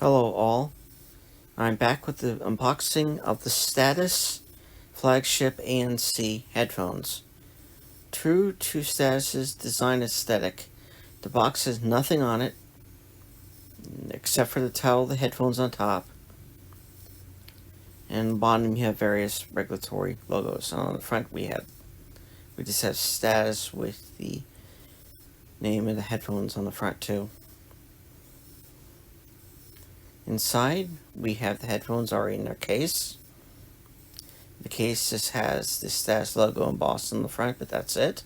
Hello all, I'm back with the unboxing of the Status Flagship ANC headphones. True to Status's design aesthetic, the box has nothing on it except for the title of the headphones on top. And on the bottom you have various regulatory logos. And on the front we just have Status with the name of the headphones on the front too. Inside, we have the headphones already in their case. The case just has the Status logo embossed on the front, but that's it.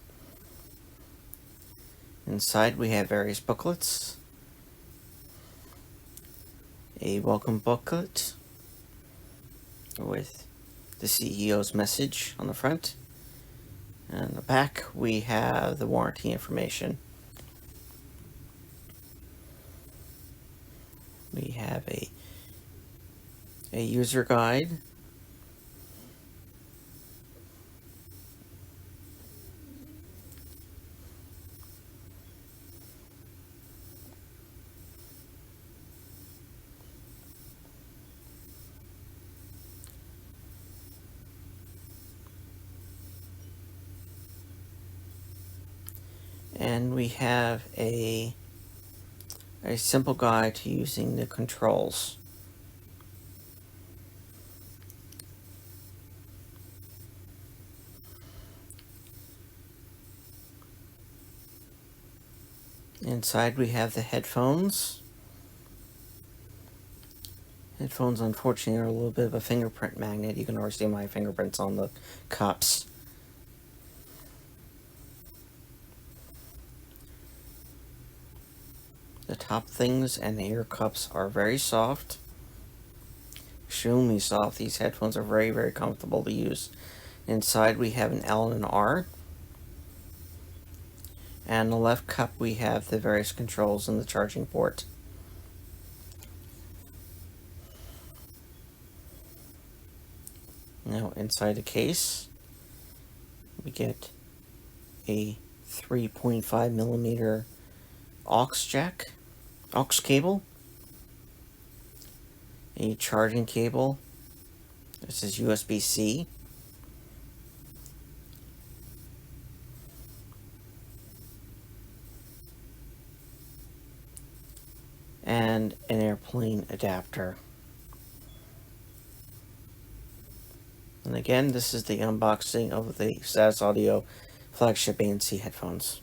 Inside, we have various booklets. A welcome booklet with the CEO's message on the front. And on the back, we have the warranty information. We have a user guide, and we have a simple guide to using the controls. Inside we have the headphones. Headphones, unfortunately, are a little bit of a fingerprint magnet. You can already see my fingerprints on the cups. The top things and the ear cups are very soft. Extremely soft. These headphones are very, very comfortable to use. Inside we have an L and an R. And the left cup we have the various controls and the charging port. Now inside the case we get a 3.5 millimeter aux cable, a charging cable. This is USB-C. And an airplane adapter. And again, this is the unboxing of the Status Audio Flagship ANC headphones.